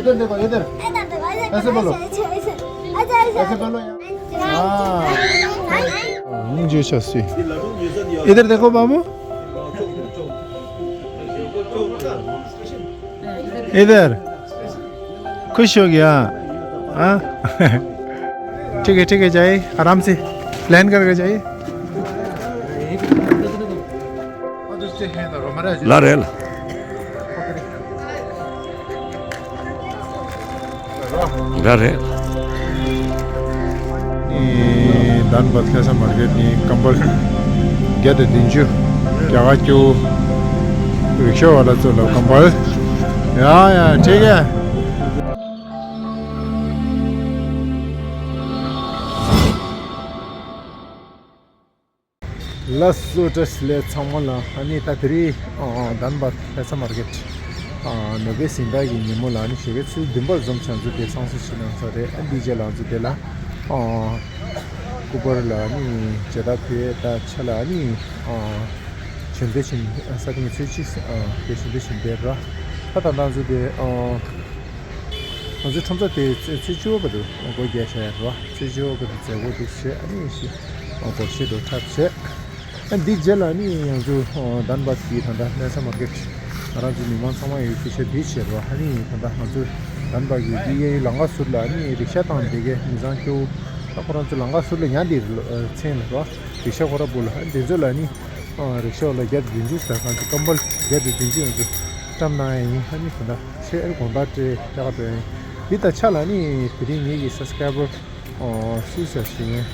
इधर देखो इधर ऐसे बोलो ऐसे बोलो हाँ मुझे शस्सी इधर देखो बाबू इधर खुश हो गया हाँ ठीक है जाइए आराम से प्लान करके जाइए ला rail Danbat kasa market ni kambal get dinju jaga chu rickshaw wala chalo kambal ya ठीक है lasso tasle chamala ani tatri Danbat kasa market nobe sinda gi nimola ani shigetsu dimbal zom chanzu de sansu sinan sare dj la zu de la kubar la ni jada pe ta chala ni chinde chin sakni chichi chinde chin de ra ta na zu de azu thomza de chichu ba do go ge sha ra chichu ba de ze wo de she ani shi ko she do tap she and dj la ni azu Danbat ki thanda nasa market Razu Niman sama yu she di she ra ani thanda azu Danbat gi di langa surla ni rickshaw tan de ge nizan kyo Koranchu langa sule nyandi chen ra risha kora bola dezo la ni risha la get dinju sa kan kambal get dinju ju tam na yi hani khanda she el gonda te ta be bita chala ni pri ni gi subscriber su sa shi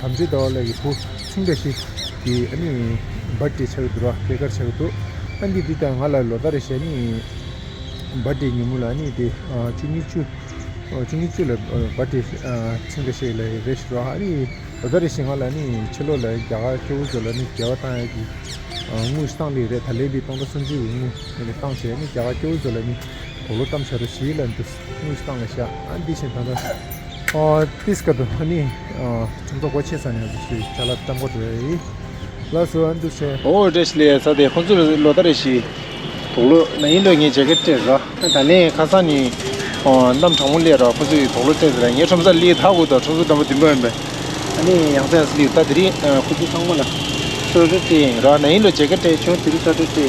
samje da la gi pu singa shi ki ani batti chhe dura kegar chhe to andi bita ngala lo da re she ni batti ni mula ni de chini chu Chingichula bati chingashe la restaurant ani odari singala ni chelo la jaga chozola ni jawata gi ngu stang li re thale bi tong sunji ngu ni tang che ni jaga chozola ni polo tam shar shi lan tu ngu stang sha andi sin ta tis ka do ani chumto ko che sa ni ji chala tam ko de la so andu she this le sa de khonzu lo da re shi polo nei lo ngi jacket che ra ta ne khasa ni nam thong le ra pu ji tholo te ra nge chom za li tha go da chom da ma dim ba me ani yang sa li ta dri khu ji thong la so te ra nahi lo jacket te cho tri ta te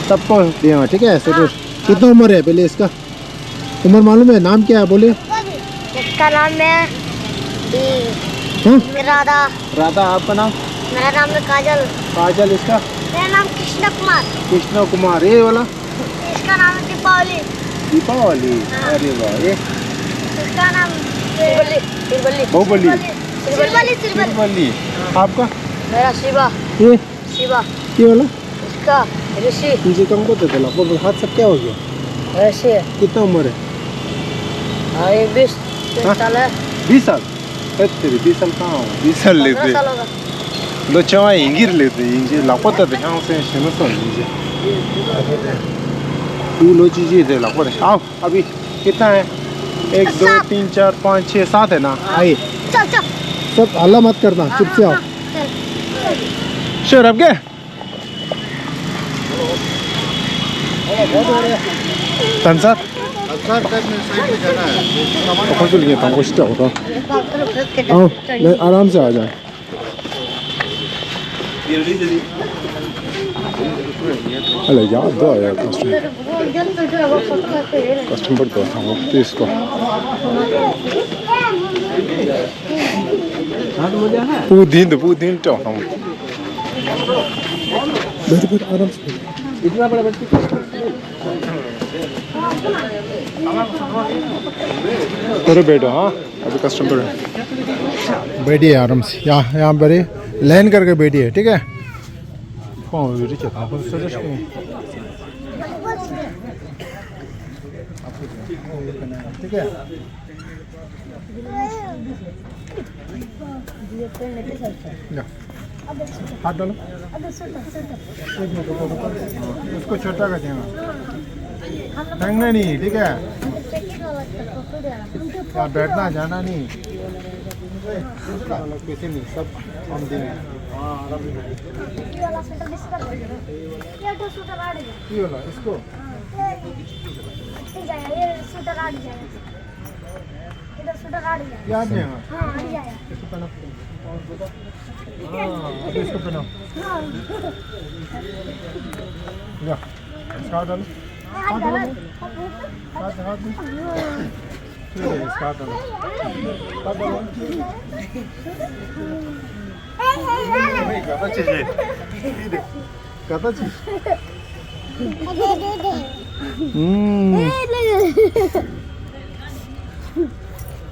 तब को दिया ठीक है sir कितना उम्र है पहले इसका उम्र मालूम है नाम क्या है बोले इसका नाम है राधा राधा आपका नाम मेरा नाम है काजल काजल इसका मेरा नाम कृष्ण कुमार ये वाला इसका नाम है दीपावली दीपावली अरे वाह ये इसका नाम बाहुबली आपका मेरा शिवा ये वाला इसका ऋषि मुझे कम को देते ला हाथ सब क्या हो गया ऐसे कितना उम्र है 20 साल है 20 साल तेरे 20 साल कहाँ हो 20 साल लेते लो चावा इंगिर लेते इंगिर लापता थे यहाँ से शेमसन इंगिर तू लो चीज़ें दे लापता आओ अभी कितना है 1 2 3 4 5 6 7 है ना आइए चल सब हल्ला मत करना चुप से आओ श्योर अब क्या तंसर कौन सा लिए तंग कुछ होता आओ आराम से आ जाए अरे यार दो यार कस्टमर तो हम तो इसको पूरी दिन तो हम बैठ आराम से इतना बड़ा बैठ करो बैठो हाँ अभी कस्टमर बैठिए आराम से यहाँ पर लाइन करके बैठिए ठीक है ठीक है हाथ डालो उसको छोटा कर देना टंगना नहीं ठीक है यहाँ बैठना जाना नहीं पैसे नहीं सब हम देंगे ये वाला इसको इधर स्वेटर आ जाएगा याद नहीं है हाँ आ जाएगा इसको पहनो हाँ इसको पहनो या इसका डालो हाथ डालो हाथ में ठीक है इसका डालो हाथ डालो नहीं कता चीज़ है ये देख कता चीज़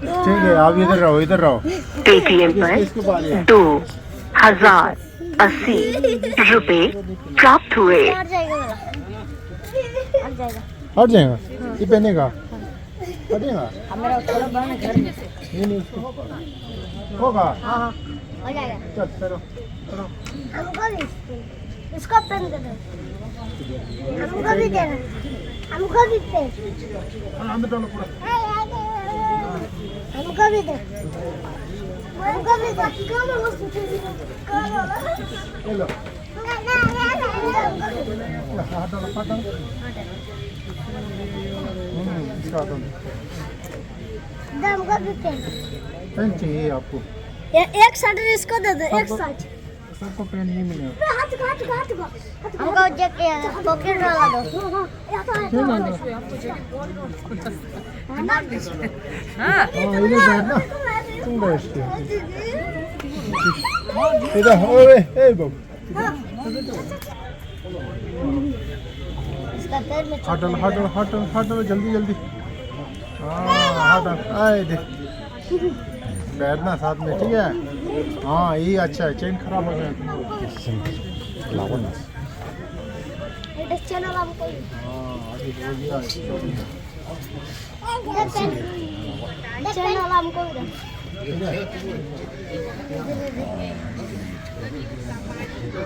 ठीक है आप इधर रहो पेटीएम पर 2080 रुपए प्राप्त हुए। हट जाएगा हट जाएगा हट जाएगा ये पहनेगा हटेगा मेरा थोड़ा बड़ा घर में नहीं उसको होगा हाँ हाँ हो जाएगा चल चलो हमको भी इसको पेन दे दो हमको भी देना हमको भी पेन अंदर डालो पूरा हमको भी दे हमको भी दे ये लो हाथ डालो इसका हाथ डालो हमको भी पेन पेन चाहिए आपको एक शर्ट इसको दे दो एक शर्ट सबको पेन ही मिलेगा हमको जैकेट पॉकेट वाला दो हाँ इधर बैठ ना तुम बैठ इधर ओए ए बाबू इसका पैर में हट डालो जल्दी हाँ हट आए दे बैठना साथ में ठीक है हाँ ये अच्छा है चेन खराब हो जाए ये चैनल हमको हाँ अभी हो गया चैनल हमको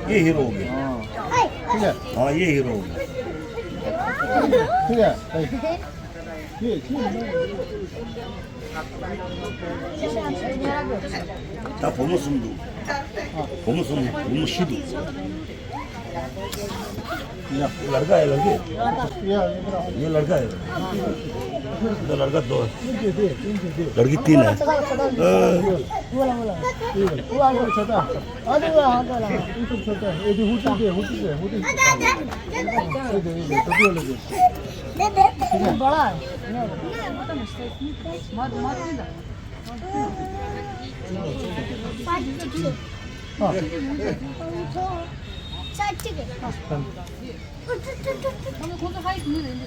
ये हीरो हो गया हाँ ठीक है हाँ ये हीरो हो गया ठीक है ये 다 보모스도 보모시도 लड़का है लड़के ये लड़का है इधर लड़का दो लड़की तीन है छोटा छोटा बड़ा है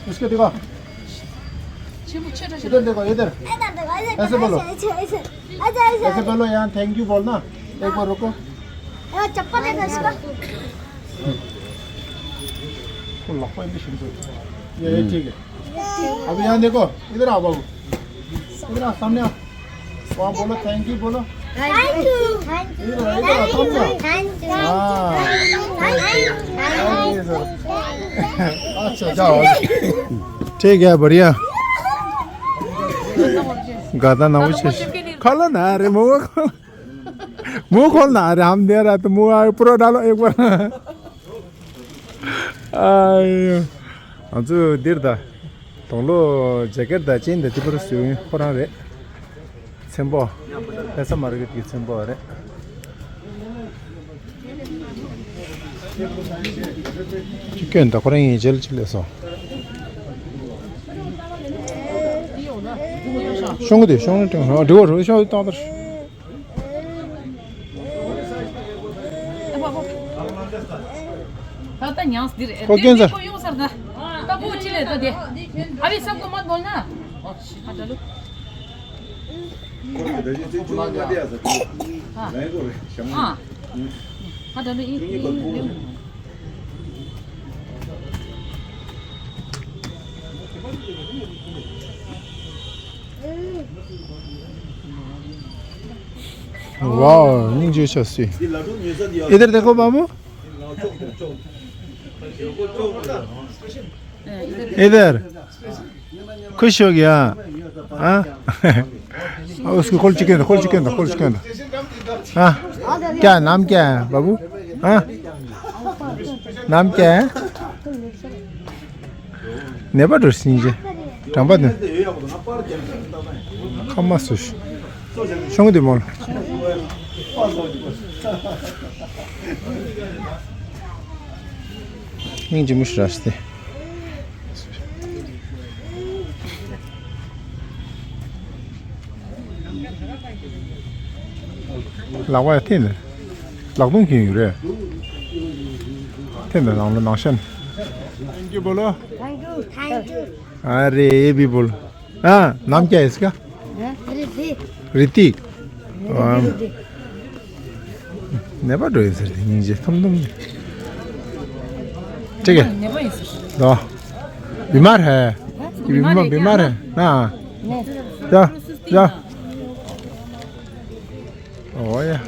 उसके देखो इधर देखो इधर ऐसे बोलो ऐसे बोलो यहाँ थैंक यू बोलना एक बार रुको चप्पल है इसका ये ठीक है अभी यहाँ देखो इधर आओ बाबू इधर आओ सामने आओ वहाँ बोलो थैंक यू बोलो थैंक यू इधर आओ सामने आओ हाँ अच्छा जाओ ठीक है बढ़िया गाता ना उचित खोलो ना अरे मुंह खोलना अरे हम दे रहा तो मुंह पूरा डालो एक बार 아주 데르다 동로 재켓다 진데 디브르스 호라레 셈보 해서 마르게티 셈보레 치킨다 고랭이 제일 찔려서 숑거디 숑거디 저거 저거 따들 पता नहीं आंस दिर को क्यों सर? को यूं सर ना तब वो चिले तो दे अभी सबको मत बोलना हटा लो हाँ हटा लो ये वाह निंजे चस्सी इधर देखो बाबू इधर खुश हो गया हाँ उसको खोल चिकन हाँ क्या नाम क्या है बाबू हाँ नाम क्या है नेबर डोर्स निंजे 잠깐만. 컴마스시. 형들 뭘? 인지 무시라스데. 나와야 되네. 낙동기 그래. 되네 나오는 나션. थैंक बोलो थैंक यू अरे ये भी बोलो हाँ नाम क्या है इसका ऋतिक never do it 이제 덤덤 ठीक है never is. 너 बीमार है बीमार है ना जा जा ओया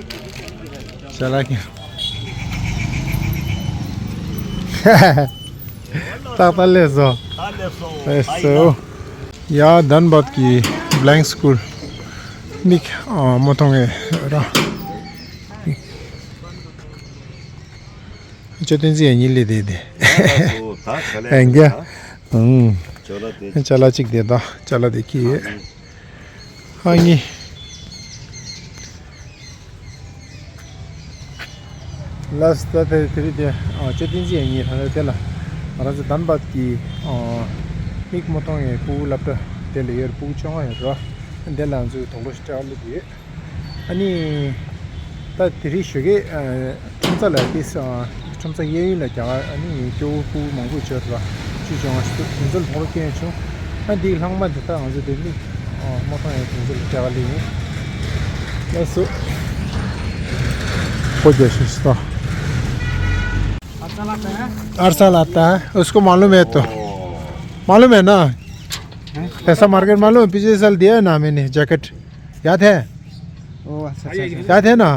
चला क्या तालेसो ऐसो या धनबाद की ब्लैंक स्कूल निक मोटोंगे रा चोटिन जी ये ले दे एंगे चला चिक देता चला देखिए हाँ ये लास्ट तेरी दे चोटिन जी ये था तेला राजा धनबाद की एक मोटोंगे पूल अब तेले यार पूल चौंगा रा तेला जो थोड़ा स्टाइल दिए अनि ता तेरी शुगे चुम्चा लड़किस चुम्चा ये लगा अनि जो पूल मंगू चल रहा चुम्चा चुम्चा थोड़ा क्या है चुम अनि दिल हम मत देता हम जो दिल्ली मोटोंगे चुम्चा लगा लेंगे ऐसो हो जाए हर साल आता है उसको मालूम है तो मालूम है ना ऐसा मार्केट मालूम है पिछले साल दिया है ना मैंने जैकेट याद है याद है ना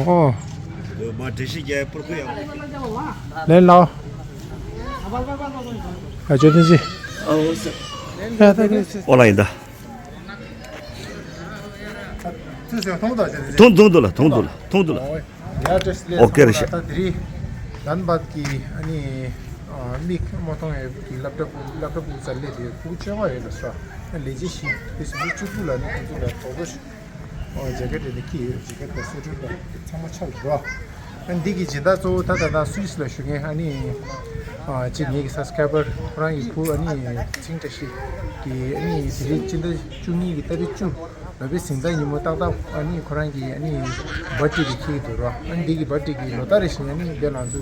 ओ ले लाओ जोतिन जी 온라인다. 통도라. ओके ऋषि धनबाद की अनि मिक मोटोंगे लैपटॉप चल ले दिए पूछे हुआ है लसा लेजी सी इस बीच चुला ने चुला फोकस और जैकेट देखिए जैकेट का सूट का अच्छा चल रहा एंड दिगी जिदा तो था स्विस लशुगे अनि जिनी के सब्सक्राइबर पुरा इपु अनि चिंगटशी कि अनि जिदा चुनी की तरी चु लबे सिंदा निमो ताता अनि खुरांगी अनि बट्टी दिखी तो रा अनि दिगी बट्टी की लोतारिश अनि बेलांजु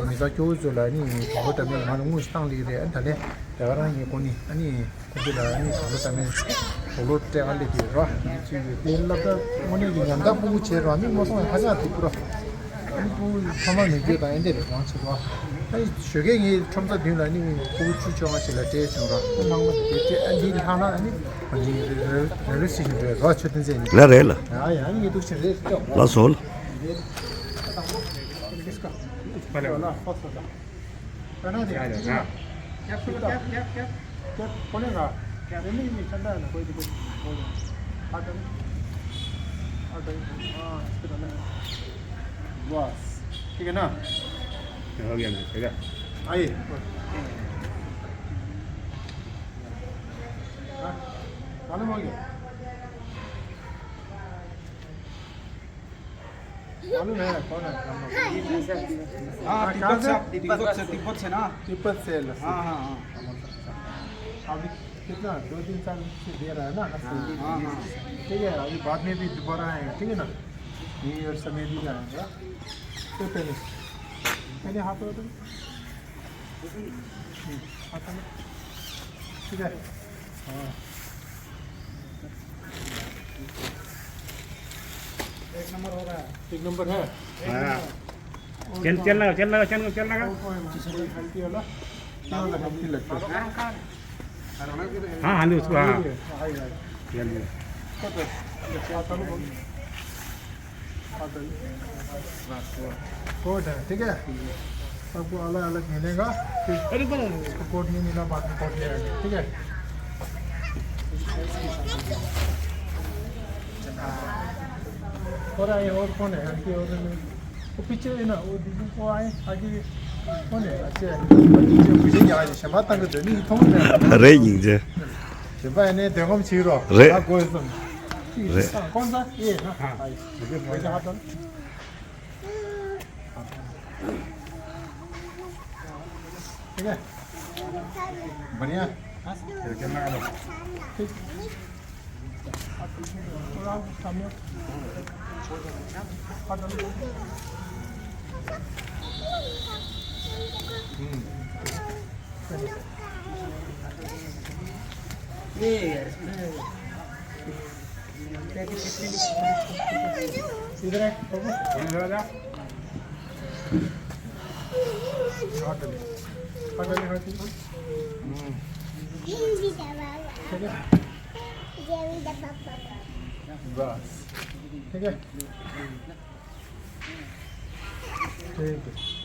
मिजा क्यों जोला अनि बहुत में मालूम स्टांग ली रे अंतले तगरांगी कोनी अनि कुदला अनि बहुत में बोलो तेगाले की रा ची तेल लगा मोने की गंदा पूछे रा नि मोसो हाजा तिपुरा अनि पु समा निगे ता इंदे रे वांच रा अनि शगे ये चमचा दिला नि पूछु चोंगा चला ते चोंगा नांग में ते अनि हाना अनि रेसिंग रे रा चतन जे ला रेला. 아니 ये तो चले तो ला सोल. किसका पहले वाला फर्स्ट वाला बना दे आ जा क्या बोलेगा क्या नहीं चलता है ना कोई दिक्कत नहीं आता हां इसको डालना बस ठीक है ना हो गया ठीक है आइए मालूम हो गया मालूम है कौन है तिब्बत से ना तिब्बत से हाँ अभी कितना 2-3 साल से दे रहा है ना ठीक है अभी बाद में भी दोबारा आएगा ठीक है ना न्यू ईयर समय भी आएगा तो पहले हाथ हो तो ठीक है हाँ एक नंबर हो रहा है एक नंबर है चल लगा गलती वाला गलती लगता है हाँ हाँ उसको हाँ कोड है ठीक है सबको अलग अलग मिलेगा फिर इसको कोड नहीं मिला बाद में कोड ले आएंगे ठीक है और आए और कौन है आगे और वो पीछे है ना वो दीदी को आए आगे कौन है अच्छा नीचे मुझे यहाँ से शमा तंग तो नहीं थोड़ा रे इंजे शमा ने देखो हम चीरो रे। कोई सुन रे। कौन सा ये ना मुझे मुझे हाथ में ठीक है बढ़िया कैमरा लो ठीक थोड़ा सामने इधर है इधर आ बस ठीक है ठीक है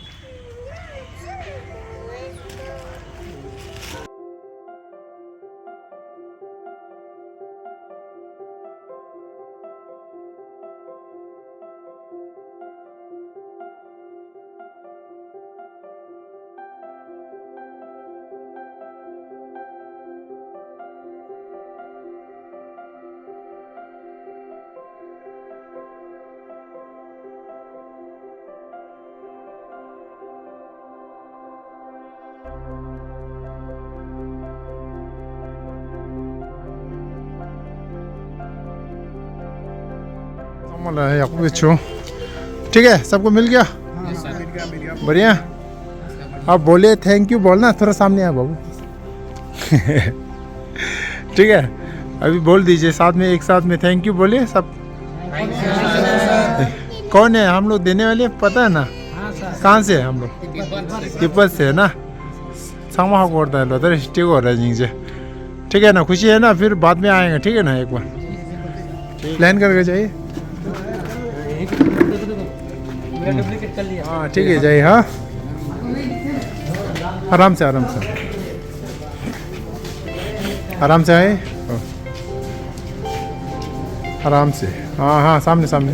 ठीक है सबको मिल गया बढ़िया आप बोले थैंक यू बोलना थोड़ा सामने आ बाबू ठीक है अभी बोल दीजिए साथ में एक साथ में थैंक यू बोलिए सब कौन है हम लोग देने वाले पता है ना कहाँ से है हम लोग तिब्बत से है ना सामा होता है उधर ठीक हो रहा है जिनसे ठीक है ना खुशी है ना फिर बाद में आएंगे ठीक है ना एक बार प्लान करके जाइए हाँ ठीक है जाइए हाँ आराम से आराम से आराम से आए आराम से हाँ हाँ सामने सामने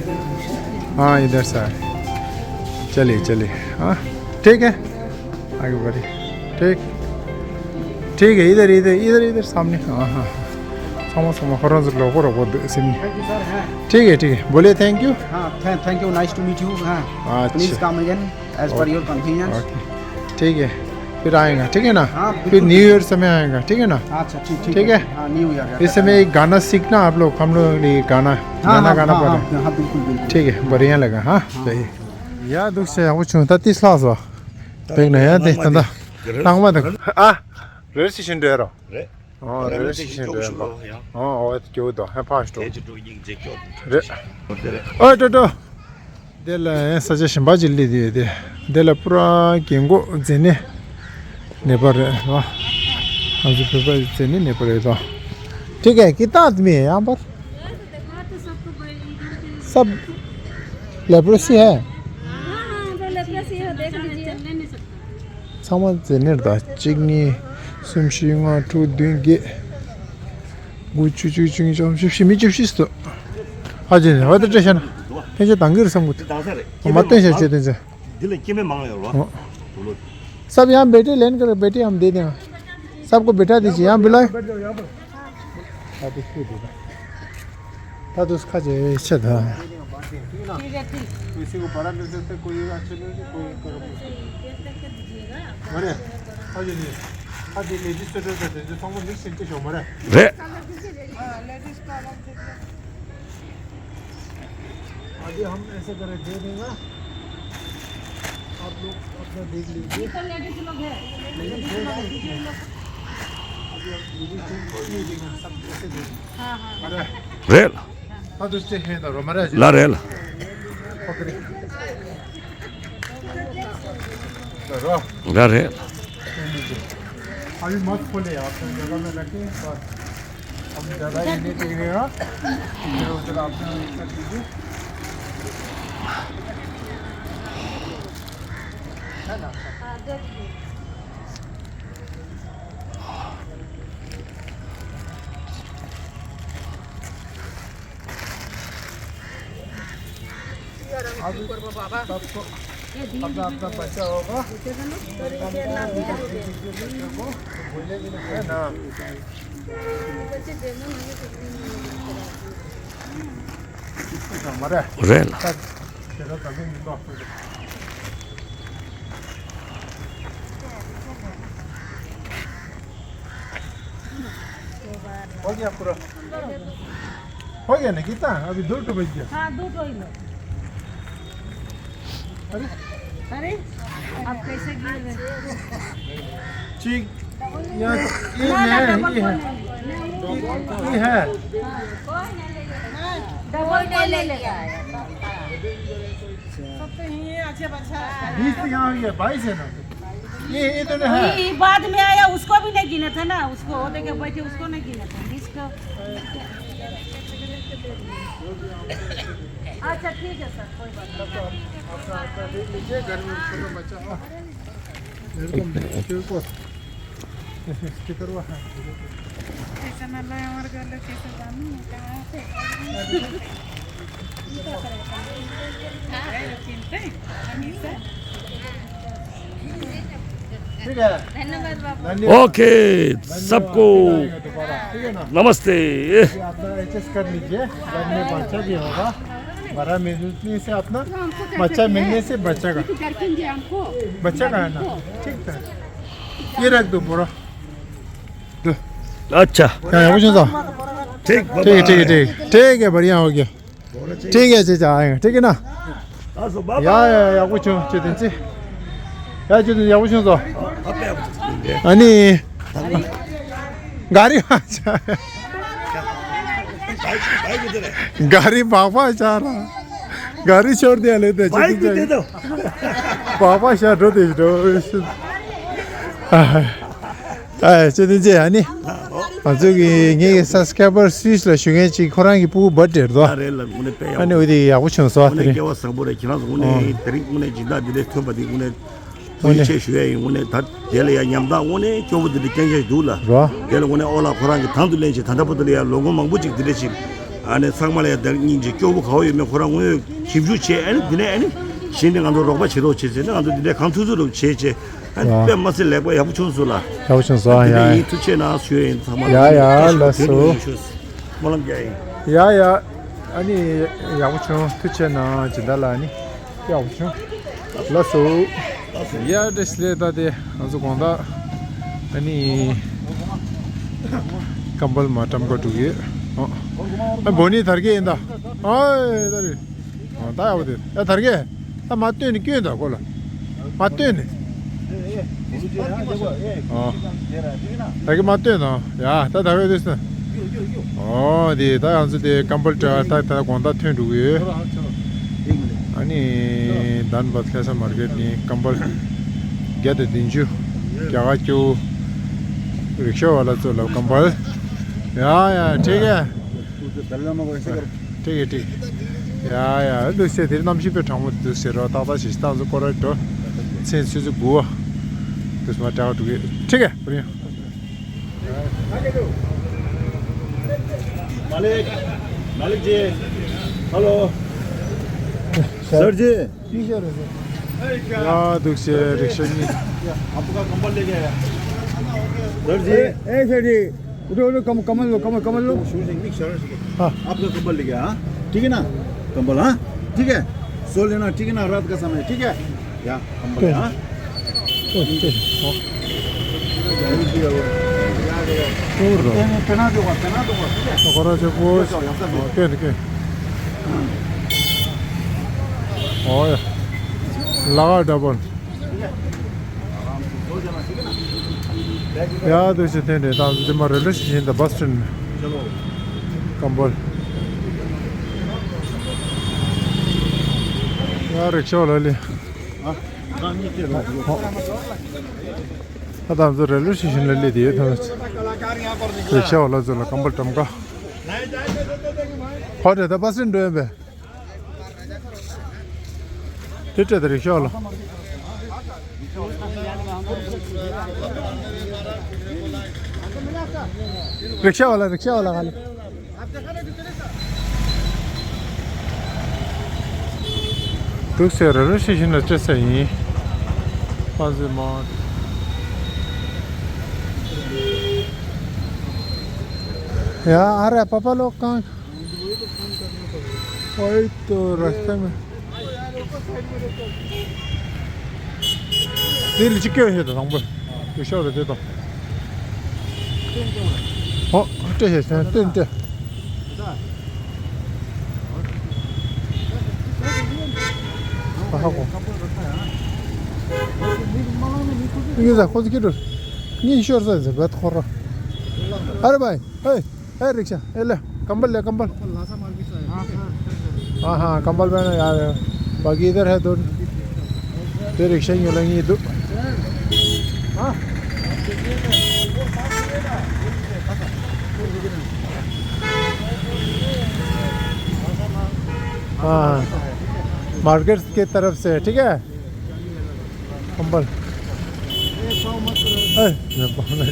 हाँ इधर से आए चलिए चलिए हाँ ठीक है आगे बढ़िए ठीक ठीक है इधर इधर इधर इधर सामने हाँ हाँ सामा सामा ठीक है बोलिए thank you Thank you. Nice to meet you. Please अच्छा come again as per your convenience. Okay ठीक है फिर आएगा ठीक है ना हाँ, फिर बिल्कुल। न्यू ईयर समय आएगा ठीक है ना अच्छा ठीक ठीक है। हाँ न्यू ईयर इस समय एक गाना सीखना आप लोग हम लोग ये गाना गाना पड़े हाँ बिल्कुल बिल्कुल ठीक है बढ़िया लगा हाँ चाहिए या दुख से वो चुनता 30 लाख वा देख ना यार देख तंदा तंगमा देख आ रेल स्टेशन दे रहा रे हाँ रेल स्टेशन दे रहा हाँ और क्यों तो है फास्ट ये जो इंजे क्यों रे ओ तो देला सजेशन बाजिली दे देला पूरा किंगो जेने नेपाल वा आज पेपर जेने नेपाल तो ठीक है कितना आदमी है यहाँ पर सब लेप्रोसी है समझ जेने दा चिगनी सुमशिंगा टू दुंगे गुचुचुचुंग 좀 심심미집시스도 아제 어디 되잖아 이제 당기를 선부터 दासरे 맞대 셔지 되죠 दिल के में मांग लो सब यहाँ बैठे लेन कर बैठे हम दे देंगे सबको बैठा दीजिए यहाँ बुलाए तो उसका जे अच्छा था किसी को बड़ा मिल सकता कोई अच्छा मिल कोई अरे आज नहीं आज लेडीज तो जो संग मिक्स इनके शो मरे रे आज हम ऐसे करे दे देंगे आप लोग अपना देख लीजिए रेल हाँ तो उससे है ना रोमरा ला रेल पकड़े ला रेल अभी मत खोले आप जगह में रखें बस हम ज़्यादा ही नहीं टिकेगा इधर उधर आप कर दीजिए है ना सबको अपना अपना बच्चा होगा है ना हमारे रेल तेरा तभी निकाल हो गया पूरा हो गया ना कितना अभी 2 बज गया हाँ 2 ही लो अरे अरे आप कैसे गिर रहे ठीक यहाँ ये है डबल ले ले 20 यहाँ हो गया 22 है ना ये तो है ये बाद में आया उसको भी नहीं गिना था ना उसको वो देखे बैठे उसको नहीं गिना था इसको अच्छा ठीक है सर कोई बात नहीं स्टिकर हुआ है कैसा ना लो हमारे घर लोग कैसे जानू कहाँ से चिंता है ठीक है धन्यवाद बाबू ओके सबको ठीक है ना नमस्ते अपना एचएस कर लीजिए घर में बच्चा भी होगा बड़ा मिलने से अपना बच्चा मिलने से बच्चा का बच्चा का है ना ठीक है ये रख दो पूरा अच्छा कुछ तो ठीक ठीक है बढ़िया हो गया ठीक है चाचा आएंगे ठीक है ना या कुछ चेतन 야 지금 야구신서 아니 गाड़ी गाड़ी पापा चाह रहा गाड़ी छोड़ दिया लेते पापा शायद रो दे दो 저든지 아니 저기 이게 subscriber 스위스라 중요치 코랑이 부 버터도 아니 어디 야구신서 왔더니 오늘 제슈에 오늘 다 델이야 냠다 오늘 교부들이 굉장히 둘라 델 오늘 올라 코랑이 단둘레지 단답들이야 로고 망부직 들으시 안에 상말에 인지 교부 가오면 코랑 오늘 집주체 아니 드네 아니 신경 안도 로바 치도 치세는 안도 드네 강투주로 제제 한 맛을 내고 야부촌소라 야 이 투체나 수에 상말 야야 라소 몰랑게 야야 아니 야부촌 투체나 진달라니 야부촌 라소 या इसलिए दादे आजू कोंदा अनि कंबल माटम को टुगे बोनी थरगे इंदा ओए दरी ता आवदे या थरगे ता माते नि क्यों दा कोला माते नि थरगे माते ना या ता थरगे दिस ना ओ दे ता आजू दे कंबल ता ता कोंदा थे टुगे अनि दान बदलासा मार्केट नि कंबल गया दिन्छु क्या क्यों रिक्शा वाला चलो कंबल या ठीक है ठीक या दूसरे दिन नाम पे ठाम दूसरे रात आता सिस्ता जो कर तो सेंस जो गुआ दूसरा टाका टुके ठीक है बढ़िया मालिक जी हेलो सर जी या दूसरे रिक्शा नहीं आपका कंबल लेके आया सर जी सर जी उधर कमल लो हाँ आपका कंबल लेके आया ठीक है ना कंबल हाँ ठीक है सो लेना ठीक है ना रात का समय ठीक है या कंबल हाँ लगा डबल याद उसे थे ने ताज़ दिमाग relation in the bus stand कंबल यार रिक्शा वाला ले आता हम तो रेलवे स्टेशन ले दिए था रिक्शा वाला जो ला कंबल टमका और ये तो बस स्टैंड है बे ठीक है रिक्शा वाला रिक्शा वाला खाली 독서를 시신을 쳤어요. 마지막 या आ रहा है पापा लोग कहाँ वही तो रास्ते में दिल चिक्के हुए थे संभल कुछ और थे तो 어 떼 했어요 떼 하고 이게 자 거기를 니 쇼르서 몇 코라 अरे भाई ए रिक्शा ले कंबल ले कंबल हाँ हाँ कंबल पहना यार बाकी इधर है दो रिक्शा ही लेंगे दो हाँ मार्केट के तरफ से ठीक है कंबल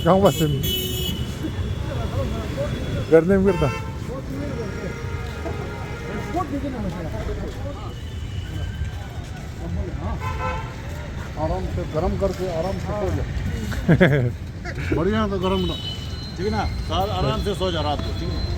गाँव बस करने में करता आराम से गरम करके आराम से सो जा बढ़िया तो गरम ना ठीक है ना आराम से सो जा रात को ठीक है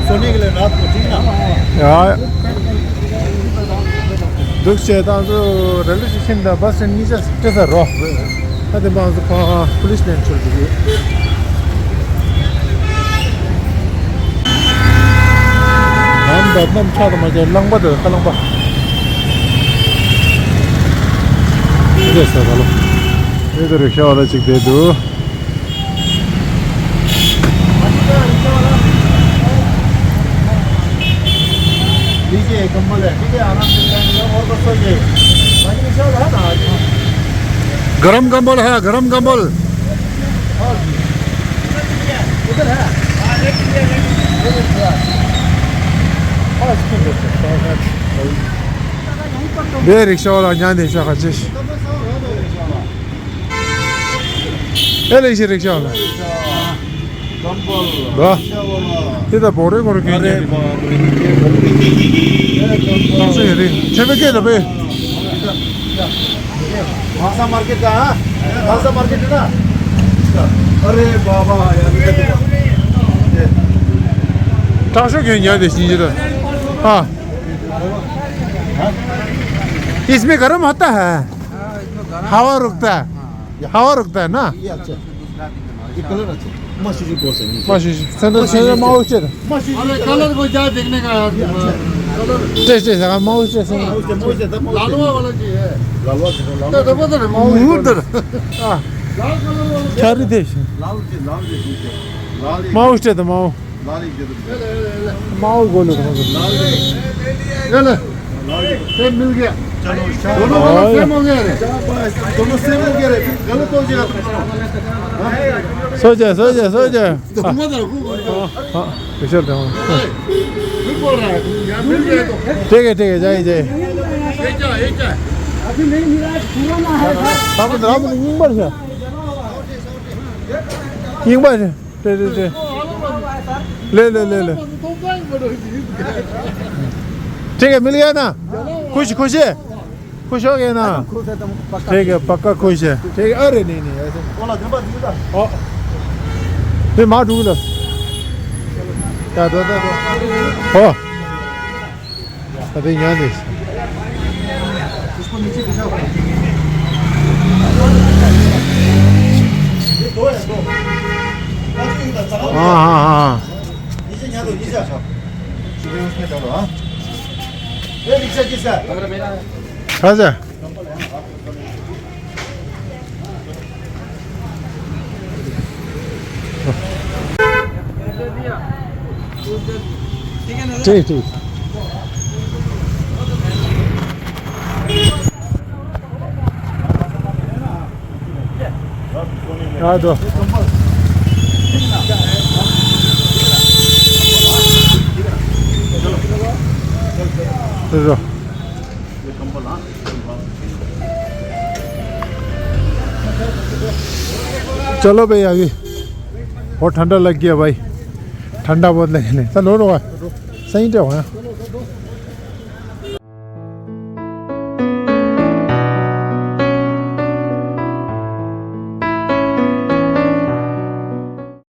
सोने के लिए रात को ठीक ना यार दुख से तो रेलवे स्टेशन दा बस नीचे कैसा रो अरे बाहर से पुलिस लाइन चल रही है हम बैठना चाह तो मुझे लंबा दे लंबा इधर से चलो इधर रिक्शा वाला चिक दे दो लीजिए कंबल है ठीक है आराम से लेंगे और बस सोइए बाकी सब है ना गरम कंबल है गरम कंबल उधर है 네 릭샤와라 냐네 샤가지 엘리시 릭샤와라 कंबल 와 이다 보래 거를 괜히 당신이 새벽에 너 배. भाषा मार्केट का भाषा मार्केट है ना अरे बाबा यार 당신 괜히야 되시니다. हाँ इसमें गर्म होता है हवा रुकता है ना ये अच्छा ये कलर अच्छा मशीजी कोर्स है 마시 센터 마우스 अरे कलर को जा देखने का 제 잠깐 마우스 लालवा वाला की है लालवा तो पता नहीं 우들 아 लाल कलर 차리 대신 लाल लाल 마우스에도 마우 लाल माओ गोलो ये ले सेम मिल गया दोनों वाला सेम हो गया रे दोनों सेम हो गया रे गलत हो जाएगा सोजा दोनों तो हाँ विशाल था ठीक बोल रहा है यार मिल गया तो ठीक है जाइए ये क्या अभी नहीं मिला है पुराना है आप इंबार से इंबार से दे ले ठीक है मिल गया ना खुश हो गया ना ठीक है पक्का खुश है ठीक है अरे नहीं ऐसे बोला दिबा ये मार दूंगा क्या दो हो अरे यहाँ देख इसको नीचे बिछाओ ये दो है दो हाँ नीचे यहाँ दो नीचे अच्छा सुबह उसमें डालो हाँ ये रिक्शा किसका 가자 ठीक हाँ दो चलो भाई आगे बहुत ठंडा लग गया भाई ठंडा बहुत लगने चलो सही तो है